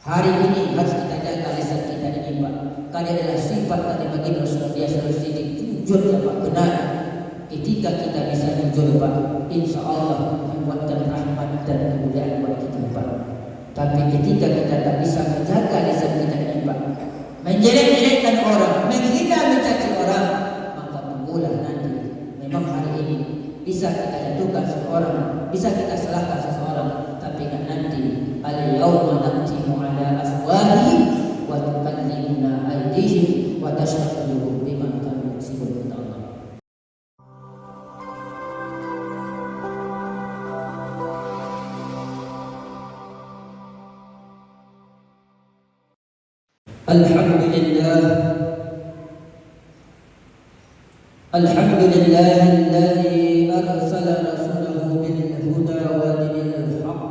Hari ini harus kita jaga lisan kita ini Pak. Karena adalah sifat dari baginda Rasulullah SAW jujur ya Pak, benar. Ketika kita bisa jujur Pak, insya Allah membuatkan rahmat dan kemudahan buat kita Pak. Tapi ketika kita tak bisa menjaga lisan kita ini Pak, menjelek-jelekkan orang, menghina mencaci orang, maka tunggulah nanti. Memang hari ini bisa kita jatuhkan seseorang, bisa kita salahkan seseorang, tapi kan nanti al-yawma naqtimu ala afwahihim wa tukallimuna aydihim wa tashhadu bima kanu yaksibun. Alhamdulillahilladzi arsala rasulahu bil huda wa dinil haqq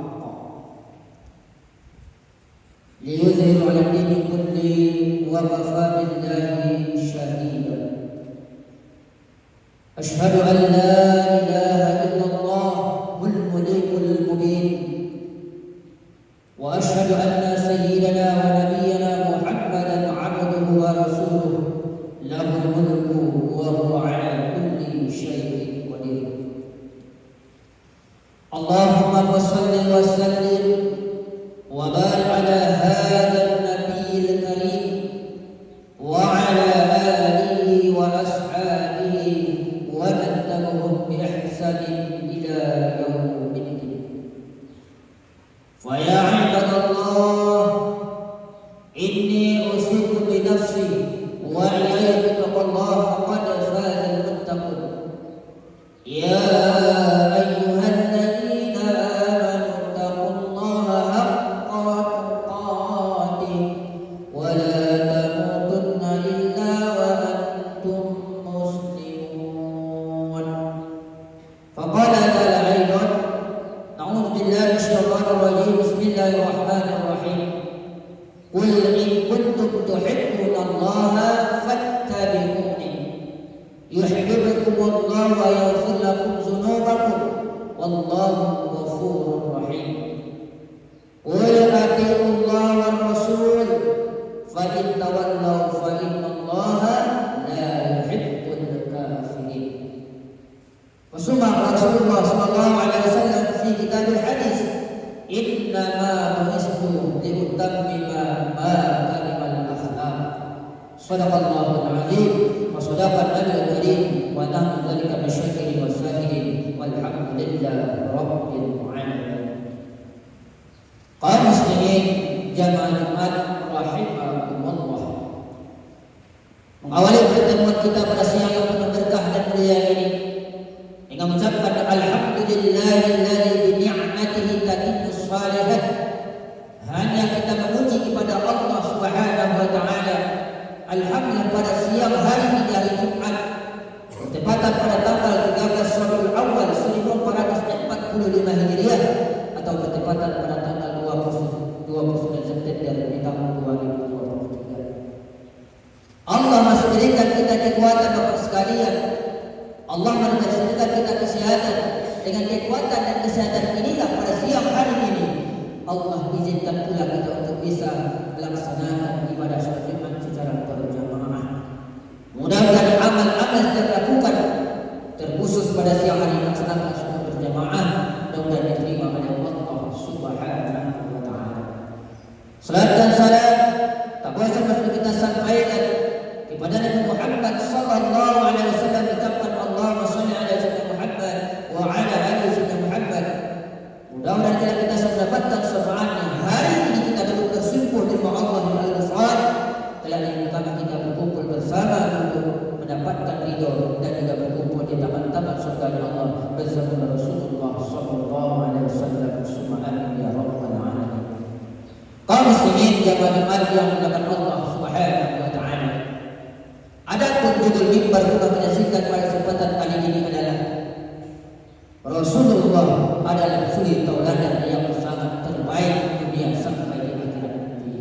liyuzhira 'ala dini kulli wa kafa billahi shahida. Ashhadu an la ilaha illallahul malikul mubin wa ashhadu anna sayyidana wa nabiyyana Muhammadan 'abduhu wa rasuluhu lahul mulku wa huwa 'ala kulli syai'in qadir. Allahumma shalli wa sallim wa barik 'ala hadzal nabiyil karim wa 'ala alihi wa ashabihi wa man tabi'ahum bi ihsanin ila yaumiddin. Fa ya 'ibadallah, inni usikum bi nafsi wa iyyakum bittaqwallah faqad fazal muttaqun. Ya ayyuhalladzina amanu taqullaha haqqa tuqatih wa la tamutunna illa wa antum muslimun. Faqala ta'ala aidan, na'udzu billahi minasyaitonir rajim. Bismillahirrahmanirrahim. Qul in kuntum tuhibbunallaha fattabi'uni yuhibbukumullahu wa yaghfir lakum dzunubakum wallahu ghafurur rahim. Qul atii'ullaha war rasul fa in tawallaw fa innallaha la yuhibbul kafirin. Wasuma Rasulullah sallallahu alaihi wasallam fi kitabil hadis, innama bu'istu liutammima makarimal akhlaq. Shadaqallahul azim wa sadaqan nabiyul karim wa nahnu dzalika bisyakirin wa sakirin walhamdulillahi rabbil alamin. Kaum muslimin jamaah Jumat rahimakumullah, mengawali pertemuan kita pada siang yang penuh berkah dan mulia ini dengan mengucapkan alhamdulillahilladzi bi ni'matihi tatimmus shalihat. Hanya kita memuji kepada Allah Subhanahu wa taala. Alhamdulillah, pada siang hari di hari Jumat bertepatan pada tanggal 13 Rabiul Awal 1445 Hijriah atau bertepatan pada tanggal 29 September di tahun 2023. Allah masih berikan kita kekuatan Bapak sekalian. Allah memberikan kita kesehatan. Dengan kekuatan dan kesehatan inilah pada siang hari ini Allah izinkan pula kita untuk bisa melaksanakan ibadah salat Jumat secara berjamaah. Mudah-mudahan amal-amal yang kita lakukan terkhusus pada siang hari melaksanakan salat berjamaah mudah-mudahan diterima oleh Allah Subhanahu wa taala. Salat dan salam tak boleh sampai kita sampaikan kepada Nabi Muhammad sallallahu alaihi wasallam. Ucapkan Allahumma shalli ala sayyidina Muhammad wa ala ali sayyidina Muhammad. Mudah-mudahan kita mendapatkan syafaatnya. Hari ini kita belum bersyukur di Allah al-Ghafar telah diminta kita berkumpul bersama untuk mendapatkan ridho dan juga berkumpul di taman-taman surga Allah bersama Rasulullah sallallahu alaihi wasallam. Amin ya rabbal alamin. Kaum muslimin jamaah Jumat yang dimuliakan Allah Subhanahu wa taala. Adapun judul mimbar kita menyaksikan pada kesempatan kali ini adalah Rasulullah adalah suri tauladan yang sangat terbaik dunia sampai di akhirat nanti.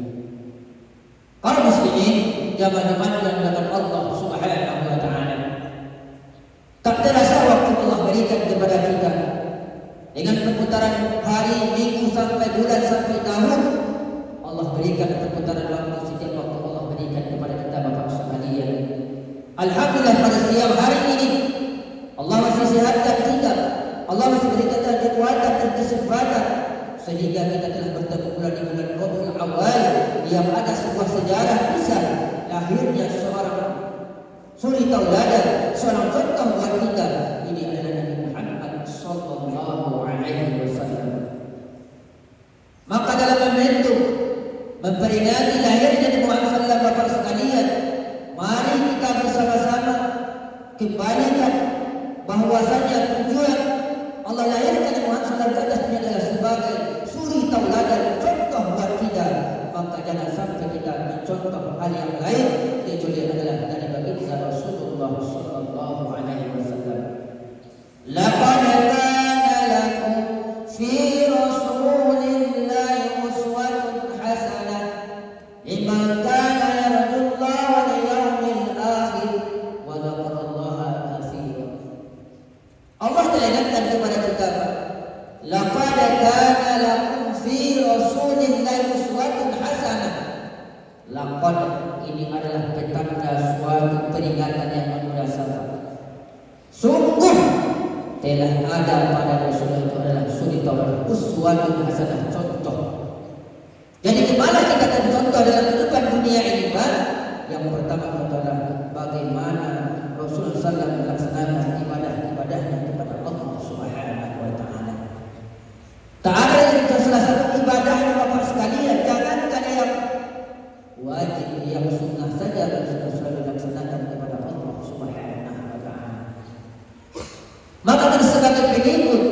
Kaum muslimin jamaah Jumat yang dimuliakan Allah Subhanahu wa taala. Tak terasa waktu Allah berikan kepada kita dengan perputaran hari, minggu sampai bulan sampai tahun, Allah berikan berikan perputaran waktu setiap waktu Allah berikan kepada kita Bapak sekalian. Alhamdulillah pada siang hari ini Allah masih sehatkan kita, Allah masih berikan kekuatan dan kesempatan sehingga kita telah bertemu pula di bulan Rabiul Awal yang ada sebuah sejarah kisah lahirnya seorang suri tauladan, seorang contoh buat kita. Ini adalah Nabi Muhammad sallallahu alaihi wasallam. Maka dalam momentum memperingati lahirnya Nabi Muhammad sallallahu alaihi wasallam sekalian, mari kita bersama-sama kembalikan bahwasanya tujuan Allah lahirkan Nabi Muhammad sallallahu alaihi wasallam adalah sebagai suri tauladan, contoh buat kita. Maka jangan sampai kita mencontoh hal yang lain kecuali adalah dari baginda Rasulullah sallallahu alaihi wasallam. Laqad kana lakum fi rasulillahi uswatun hasanah liman kana yarjullaha wal yawmil akhir wa dzakarallaha katsiran. Allah telah ingatkan kepada kita, laqad kana lakum fi rasulillahi uswatun hasanah. Laqad ini adalah petanda suatu peringatan yang mendasar. Sungguh telah ada pada Rasulullah itu adalah suri tauladan, uswatun hasanah, contoh. Jadi gimana kita akan contoh dalam kehidupan dunia ini, Pak? Yang pertama adalah bagaimana Rasulullah SAW melaksanakan ibadah-ibadahnya kepada Allah Subhanahu wa taala. Tak ada yang salah satu ibadahnya Bapak sekalian, jangankan yang wajib, yang sunnah saja Rasulullah selalu laksanakan kepada Allah Subhanahu wa taala. Maka kita sebagai pengikut,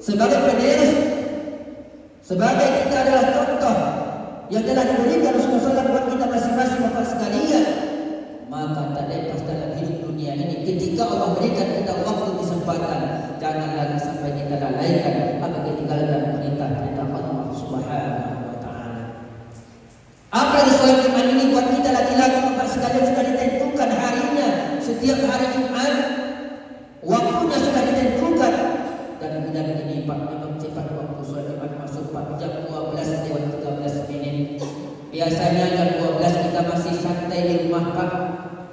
sebagai penerus, sebagai kita adalah contoh yang telah diberikan Rasulullah SAW buat kita masing-masing Bapak sekalian. Maka tak lepas dalam hidup dunia ini, ketika Allah berikan kita waktu kesempatan, jangan lagi sampai kita lalaikan atau ketinggalkan perintah-perintah Allah Subhanahu wa taala. Apa yang soal iman ini buat kita laki-laki Bapak sekalian sudah ditentukan harinya. Setiap hari Jumat waktunya sudah ditentukan, dan kemudian ini Pak memang cepat waktu soal iman masuk Pak jam 12 lewat 13 menit. Biasanya jam 12 kita masih santai di rumah Pak.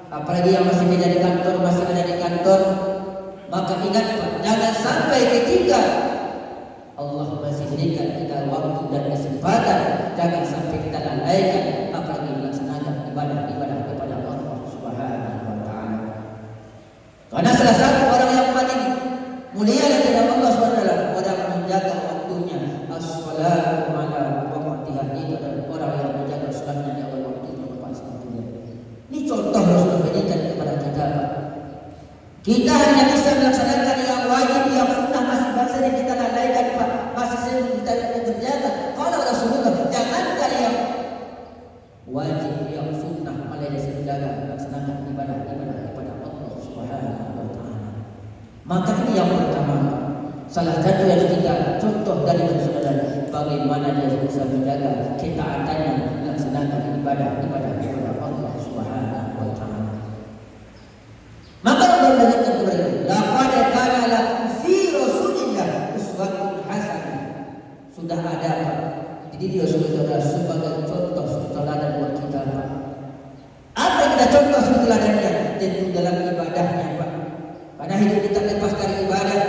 Apalagi yang masih kerja di kantor, masih ada di kantor. Maka ingat Pak, jangan sampai ketika Allah masih berikan kita waktu dan kesempatan, jangan sampai kita lalaikan apalagi melaksanakan ibadah-ibadah kepada Allah Subhanahu wa taala. Karena salah satu orang yang paling mulia di dalam Allah Subhanahu wa taala orang menjaga waktunya. As-shalatu ala waqtiha, itu adalah orang yang menjaga salatnya di awal waktunya Bapak sekalian. Ini contoh Rasulullah berikan kepada kita. Kita hanya bisa melaksanakan yang wajib, yang sunnah masing-masing yang kita lalaikan Pak, masih sering kita kerjakan. Kalau Rasulullah jangankan yang wajib, yang sunnah, malah dia menjaga melaksanakan ibadah-ibadah kepada Allah Subhanahu wa taala. Maka ini yang pertama, salah satu yang kita contoh dari Rasulullah, bagaimana dia bisa menjaga ketaatannya melaksanakan ibadah-ibadah kepada Allah Subhanahu wa taala. Maka Allah menyatakan kepada kita, laqad kana lakum fi rasulillah uswatun hasanah. Sudah ada Pak. Jadi dia Rasulullah sebagai contoh suri tauladan buat kita Pak. Apa yang kita contoh suri tauladannya? Tentu dalam ibadahnya Pak. Karena hidup kita lepas dari ibadah.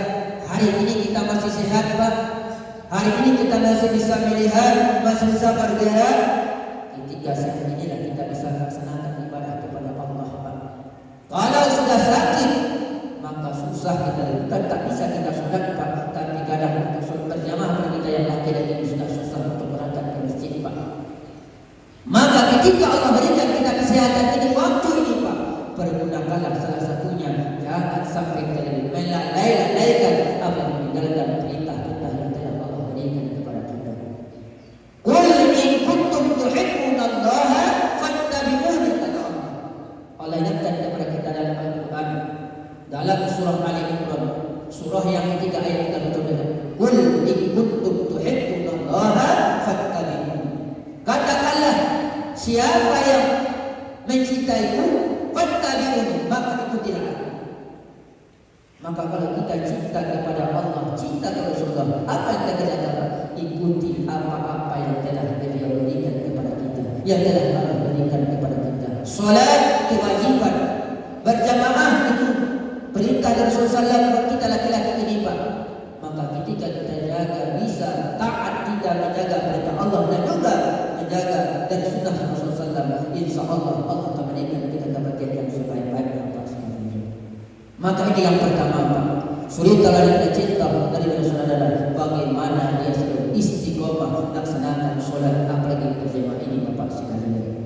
Hari ini kita masih sehat Pak. Hari ini kita masih bisa melihat, masih bisa bergerak. Ketika sehat inilah kita bisa melaksanakan ibadah kepada Allah Pak. Kalau sudah sakit, maka susah kita tetap bisa kita sholat Pak. Tapi kadang untuk sholat berjamaah kita yang laki-laki ini sudah susah untuk berangkat ke masjid Pak. Maka ketika Allah berikan kita kesehatan ini, waktu ini Pak, pergunakanlah salah satunya. Jangan sampai kita melalaikan apa yang meninggalkan perintah-perintah yang telah Allah berikan kepada kita. Qul in kuntum tuhibbunallaha fattabi'uni, kata Allah. Allah ingatkan kepada kita dalam Al-Quran, dalam surah Ali Imran, surah yang ketiga ayat 39. Qul in kuntum tuhibbunallaha fattabi'uni. Katakanlah, siapa yang mencintaiku, fattabi'uni, maka ikutilah aku. Maka kalau kita cinta kepada Allah, cinta kepada Rasulullah, apa yang kita lakukan? Ikuti apa-apa yang telah beliau berikan kepada yang telah Allah berikan kepada kita. Salat kewajiban berjamaah itu perintah dari Rasulullah SAW buat kita laki-laki ini Pak. Maka ketika kita jaga bisa taat kita menjaga perintah Allah dan juga menjaga dan sunnah Rasulullah SAW, insya Allah Allah akan berikan kita kebahagiaan yang sebaik-baiknya Pak. Maka ini yang pertama Pak. Sulit kalau kita cinta dari saudara, bagaimana dia selalu istiqomah melaksanakan sholat apalagi berjamaah ini Bapak sekalian.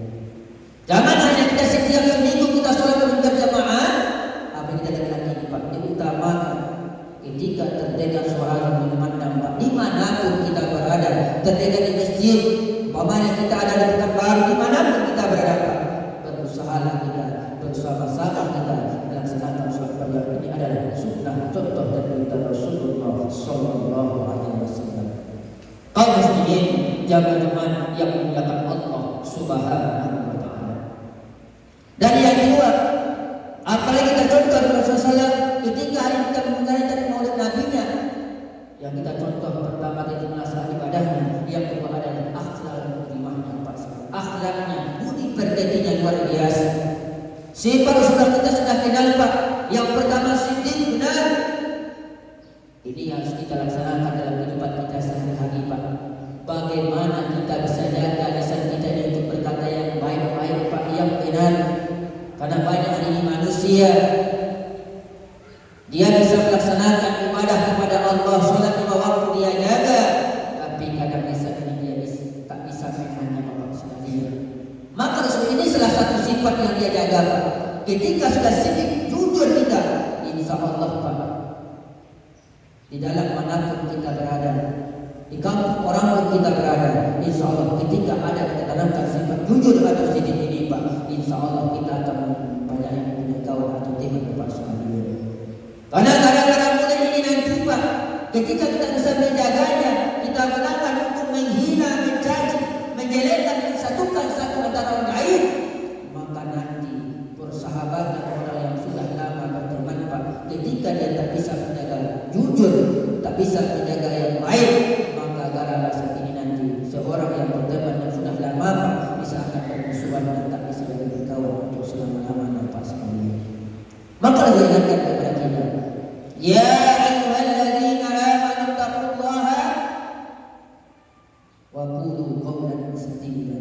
Jangan hanya kita setiap seminggu kita sholat berjamaah, apa yang kita lagi Pak, diutamakan ketika terdengar suara berkumandang Pak, dimanapun kita berada, terdengar di masjid, umpamanya kita ada di Pekanbaru, dimanapun kita berada Pak, berusahalah kita bersama-sama kita melaksanakan sholat berjamaah. Ini adalah sunnah contoh dari perintah Rasulullah Sallallahu Alaihi Wasallam. Kaum muslimin jamaah yang memuliakan Allah Subhanahu Wa Taala. Dan yang kedua, apalagi kita contoh dari Rasulullah ketika hari kita mengenalkan maulid nabinya, yang kita contoh pertama dari melaksanakan ibadahnya, yang kedua adalah akhlak imannya Pak. Akhlaknya, budi pekertinya luar biasa. Sifat Rasulullah kita sudah kenal Pak. Yang pertama siddiq, benar. Ini harus kita laksanakan dalam kehidupan kita sehari-hari Pak. Bagaimana kita bisa jaga lisan kita ini untuk berkata yang baik-baik Pak, yang benar. Karena banyak hari ini manusia dia bisa melaksanakan ibadah kepada Allah, sholat lima waktu dia jaga, tapi kadang lisan ini dia tak bisa mengenanya Bapak sekalian. Maka Rasul ini salah satu sifat yang dia jaga Pak. Ketika sudah siddiq, jujur kita, insya Allah Pak, di dalam manapun kita berada, di kampung orang pun kita berada, insya Allah ketika ada kita tanamkan sifat jujur atau siddiq ini Pak, insya Allah kita akan banyak yang punya kawan atau teman Pak sekalian. Karena kadang-kadang mulai ini nanti Pak, ketika kita bisa menjaganya, kita gunakan untuk menghina, mencaci, menjelekkan, mensatukan satu antara orang lain, maka nanti persahabatan orang yang sudah lama berteman Pak, ketika dia tak bisa menjaga jujur, tak bisa menjaga yang baik, maka gara-gara ini nanti seorang yang berteman yang sudah lama Pak, bisa akan bermusuhan dan tak bisa lagi berkawan untuk selama-lamanya Pak sekalian. Maka dia ingatkan kepada kita, ya ayyuhalladzina amanu taqullaha wa qulu qawlan sadida.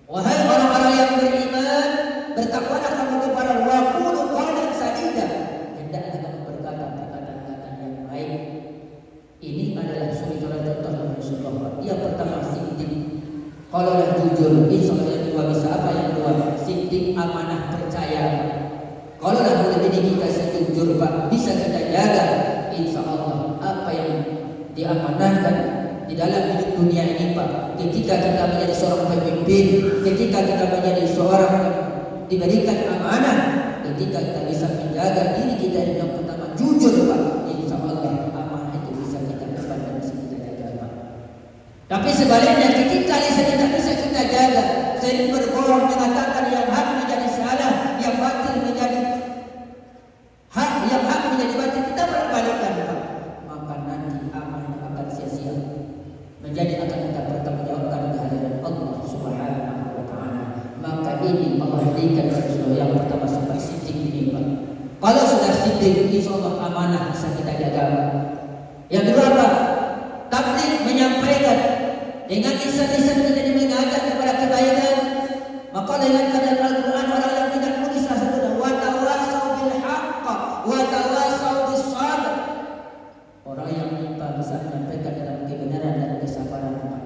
Wahai orang-orang yang beriman, bertakwalah kamu kepada Allah, qulu qawlan sadida. Hendaklah kamu berkata perkataan yang baik. Ini adalah suri contoh Rasulullah. Yang pertama siddiq. Kalau jujur, insya Allah yang kedua bisa apa? Yang kedua siddiq, amanah, percaya. Kalau boleh jadi kita sejujur Pak, bisa kita jaga, insya Allah apa yang diamanahkan di dalam hidup dunia ini Pak. Ketika kita menjadi seorang pemimpin, ketika kita menjadi seorang diberikan amanah, ketika kita bisa menjaga diri kita yang pertama jujur Pak, insya Allah amanah itu bisa kita dapat dan bisa kita jaga Pak. Tapi sebaliknya ketika lisan tidak bisa kita jaga, sering berbohong mengatakan yang hak menjadi salah, yang batil menjadi hak, yang hak menjadi batil, kita berbalikkan Pak. Maka nanti amanah akan sia-sia, menjadi akan kita pertanggungjawabkan kehadiran Allah Subhanahu Wa Taala. Maka ini Allah berikan Rasulullah yang pertama sifat siddiq ini Pak. Kalau sudah siddiq, insya Allah amanah bisa kita jaga Pak. Yang kedua Pak, tabligh, menyampaikan dengan lisan-lisan kita mengajak kepada kebaikan. Maka dengan dalam Al-Quran orang yang tidak menulis salah satu wa tawasau bil haqq wa tawasau bis sabr. Orang yang bisa menyampaikan dalam kebenaran dan kesabaran Pak.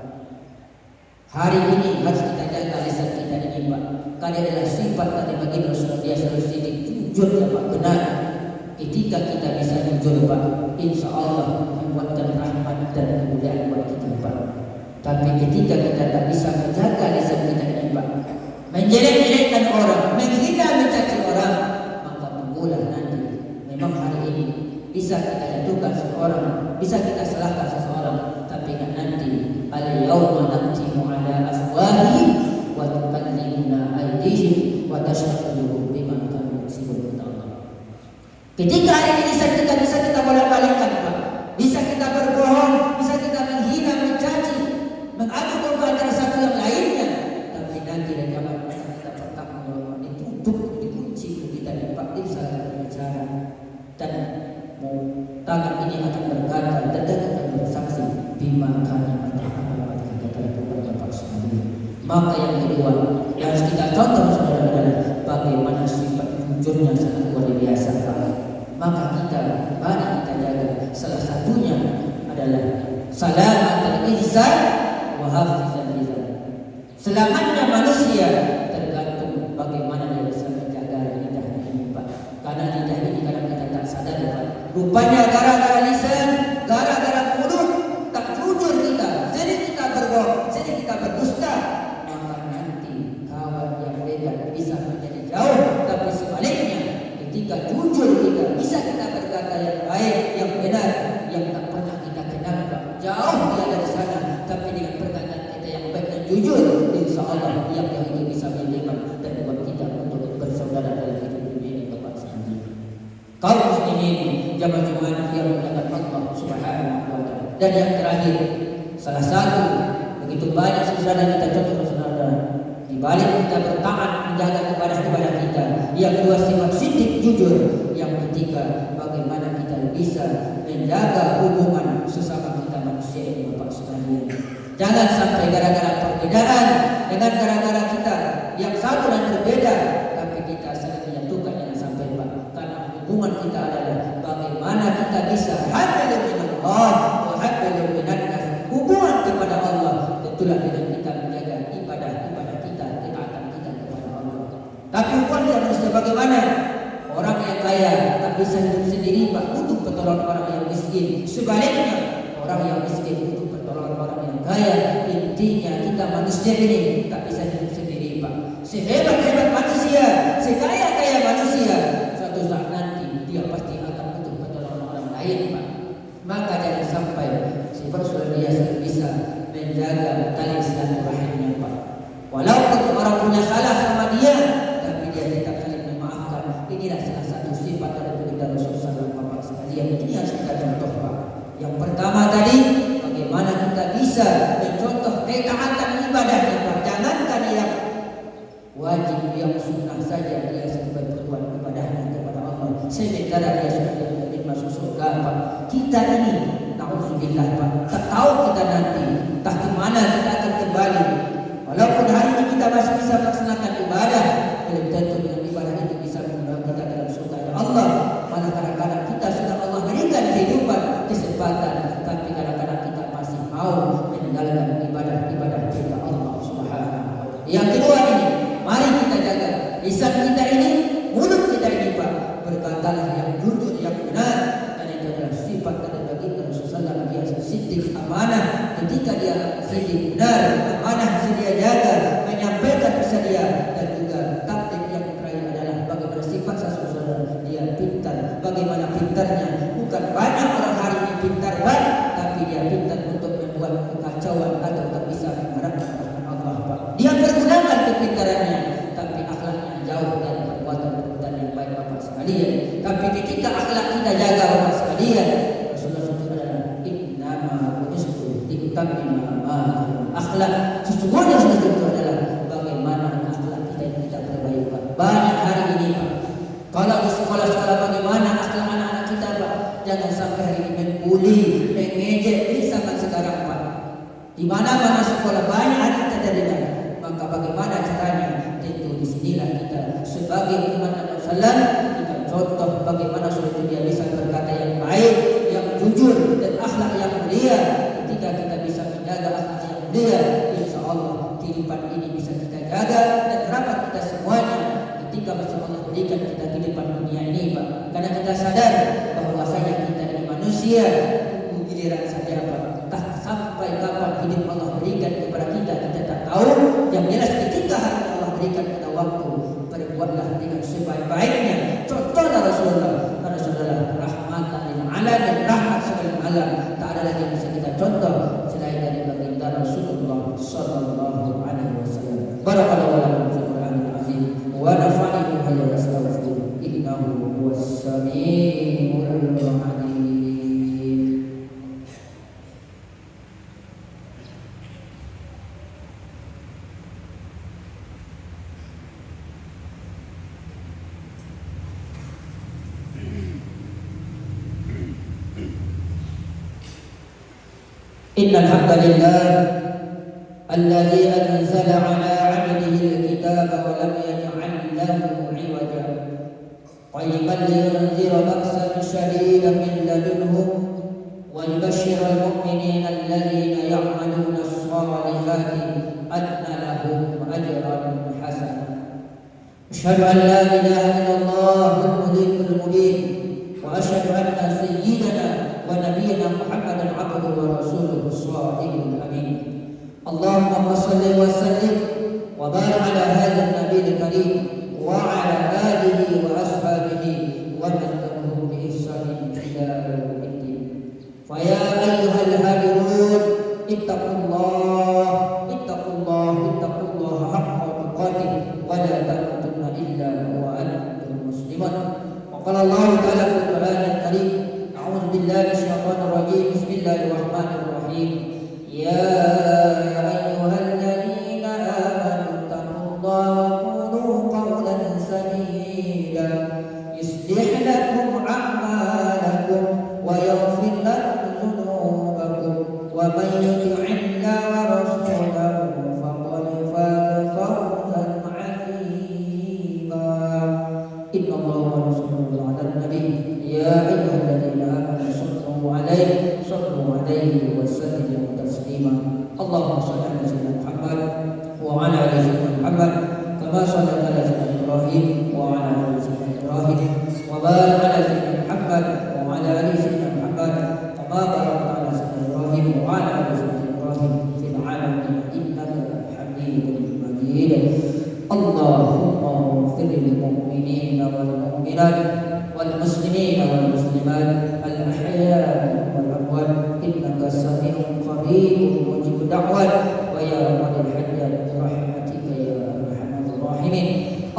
Hari ini harus kita jaga lisan kita ini Pak. Karena adalah sifat dari bagi Rasulullah, dia selalu siddiq, jujur ya Pak, benar. Ketika kita bisa jujur Pak, insya Allah membuatkan rahmat dan kemuliaan buat kita Pak. Tapi ketika kita tak bisa menjaga lisan kita ini Pak, menjelek-jelekkan orang, menghina, mencaci orang, maka tunggulah nanti memang hari ini bisa kita jatuhkan seseorang, bisa kita salahkan seseorang, tapi kan nanti al-yawma naqtimu ala afwahihim wa tukallimuna aydihim wa tashhadu bima kanu yaksibun. Ketika hari ini kita bisa kita bolak-balikkan Pak, bisa kita berbohong, bisa kita menghina, mencaci, mengadu domba antara satu yang lainnya, tapi Maka yang kedua yang harus kita contoh saudara adalah bagaimana sifat jujurnya sangat luar biasa. Maka mari kita jaga. Salah satunya adalah salamatul insan wa hafizal lisan. Selamatnya manusia tergantung bagaimana dia bisa menjaga lidah ini, Pak. Karena lidah ini kadang kita tak sadar, Pak. Rupanya gara-gara lisan, gara-gara mulut tak jujur kita, jadi kita berbohong, jadi kita berdusta. Maka nanti kawan yang beda bisa menjadi jauh. Tapi sebaliknya, ketika jujur kita, bisa kita berkata yang baik, yang benar, yang tak pernah kita kenal, Pak. Jauh dia dari sana. Tapi dengan perkataan kita yang baik dan jujur, insya Allah yang itu bisa menyebar dan membuat kita untuk bersaudara dalam hidup dunia ini, Bapak sekalian. Kaum muslimin jamaah Jumat yang mendapat Allah Subhanahu wa taala. Dan yang terakhir, salah satu begitu banyak saudara kita contoh saudara di balik kita bertaat menjaga ibadah kita. Yang kedua sifat sidik jujur. Yang ketiga bagaimana kita bisa menjaga hubungan sesama kita manusia ini, Bapak sekalian. Jangan sampai gara-gara perbedaan, dengan gara-gara kita yang satu dan berbeda, tapi kita saling menyatukan, jangan sampai, Pak. Karena hubungan kita adalah bagaimana kita bisa hadir dengan Allah, hadir dengan nas. Hubungan kepada Allah tentulah dengan kita menjaga ibadah kita, ketaatan kita kepada Allah. Tapi hubungan kita manusia bagaimana? Orang yang kaya tak bisa hidup sendiri, Pak, butuh pertolongan orang yang miskin. Sebaliknya, orang yang miskin butuh pertolongan orang yang kaya. Intinya kita manusia ini tak bisa hidup sendiri, Pak. Sehebat-hebat manusia, sekaya-kaya manusia, suatu saat nanti dia pasti akan butuh pertolongan orang lain, Pak. Maka jangan sampai sifat dia bisa menjaga tali silaturahimnya, Pak. Walaupun orang punya salah sama dia, tapi dia tetap saling memaafkan. Inilah salah satu sifat dari baginda Rasulullah SAW sekalian. Ini harus kita contoh, Pak. Yang pertama tadi, bagaimana kita bisa mencontoh ketaatan ibadahnya, Pak. Jangankan yang wajib, yang sunnah saja dia sampai berbuat ibadahnya kepada Allah. Sementara dia sudah masuk surga, Pak. Kita ini, na'udzubillah, Pak, tak tahu kita nanti, tak kemana kita akan kembali. Walaupun hari ini kita masih bisa melaksanakan ibadah, belum tentu dengan ibadah itu bisa membawa kita dalam surga Allah. Malah kadang-kadang kita sudah Allah berikan kehidupan, kesempatan, tapi kadang-kadang kita masih mau meninggalkan ibadah kita Allah Subhanahu wa taala. Yang kedua ini, mari kita jaga lisan kita ini, mulut kita ini, Pak. Berkatalah yang jujur, yang benar. Dan itu adalah sifat dari baginda Rasulullah. Dia siddiq, amanah. Ketika dia siddiq, benar, amanah bisa dia jaga, menyampaikan kesedihan. Dan juga taktik yang terakhir adalah bagaimana sifat Rasulullah. Dia pintar. Bagaimana pintarnya? Bukan banyak orang hari ini pintar, Pak, tapi dia pintar untuk membuat kekacauan atau tak bisa mengharapkan rahmat Allah, Pak. Dia pergunakan kepintarannya, tapi akhlaknya jauh dari perbuatan yang baik, Bapak sekalian. Tapi ketika akhlak kita jaga, Bapak sekalian, Rasulullah SAW adalah innama bu'istu litammima akhlak. Sesungguhnya itu adalah bagaimana akhlak kita yang kita perbaiki, Pak. Banyak hari ini, Pak, kalau di sekolah-sekolah bagaimana akhlak anak-anak kita, Pak. Jangan sampai hari ini membuli, mengejek. Ini zaman sekarang, Pak. Di mana-mana sekolah banyak anak kita dengar. Maka bagaimana caranya? Tentu di sinilah kita sebagai umat Nabi Sallam, kita contoh bagaimana suatu dia bisa berkata yang baik, yang jujur, dan akhlak yang mulia. Ketika kita bisa menjaga akhlak yang mulia, insya Allah kehidupan ini bisa kita jaga dan harapan kita semuanya. Ketika masih Allah berikan kita kehidupan dunia ini, Pak, karena kita sadar bahwasanya kita ini manusia, giliran saja, Pak. Tak sampai kapan hidup Allah berikan kepada kita tak tahu. Yang jelas ketika hari Allah berikan kita waktu, berbuatlah dengan sebaik-baiknya. Contohnya Rasulullah, karena saudara rahmatan lil alamin, rahmat segala alam. Tak ada lagi yang bisa kita contoh selain dari baginda Rasulullah sallallahu alaihi wasallam. Barakallahu lakum fil Qur'anil azim wa nafa'ani bihi wa astaghfiruh innahu huwas samiul alim. Innal hamdalillah الذي أنزل على عبده الكتاب ولم يجعل له عوجا قيما لينذر بأسا شديدا من لدنه ويبشر المؤمنين الذين يعملون الصالحات أن لهم أجرا حسنا. أشهد أن لا إله إلا الله المذل المبين وأشهد أن سيدنا ونبينا محمدا عبده ورسوله الصادق الأمين. اللهم صل وسلم وبارك على هذا النبي الكريم وعلى آله وأصحابه ومن تبعهم بإحسان إلى يوم الدين. فيا أيها الهادرون اتقوا الله حق تقاته ولا تموتن إلا وأنتم مسلمون. وقال الله تعالى في القرآن الكريم: أعوذ بالله من الشيطان الرجيم، بسم الله الرحمن الرحيم. يا أيها الذين آمنوا اتقوا الله وقولوا قولا سديدا يصلح لكم أعمالكم ويغفر لكم ذنوبكم ومن يطع الله ورسوله فقد فاز فوزا عظيما. إن الله ورسوله على النبي يا أيها الذين آمنوا صلوا عليه وسلموا تسليما. اللهم صل على سيدنا محمد وعلى آل سيدنا محمد كما صليت على سيدنا إبراهيم وعلى آل سيدنا إبراهيم وبارك على سيدنا محمد وعلى آل سيدنا محمد كما باركت على سيدنا إبراهيم وعلى آل سيدنا إبراهيم في العالمين إنك حميد مجيد. اللهم اغفر للمؤمنين والمؤمنات والمسلمين والمسلمات الأحياء والأموات إنك سميع قريب مجيب الدعوات ويا رب الحجة برحمتك يا أرحم الراحمين.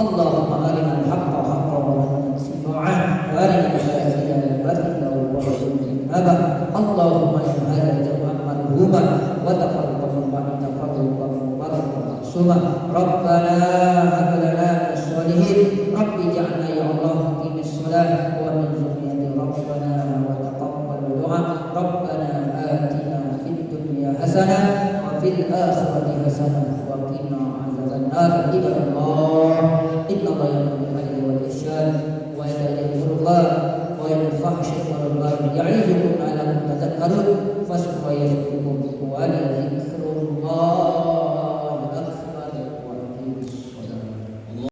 اللهم أرنا الحق حقا وارزقنا اتباعه وأرنا الباطل باطلا وارزقنا اجتنابه. اللهم إن هذا جمعا مرحوما وتفرقا بعد تفرقا مباركا معصوما. ربنا هب لنا من الصالحين رب اجعلنا يا الله مقيم الصلاة ومن ذريتنا ربنا وتقبل دعاء. ربنا آتنا في الدنيا حسنة وفي الآخرة حسنة وقنا عذاب النار.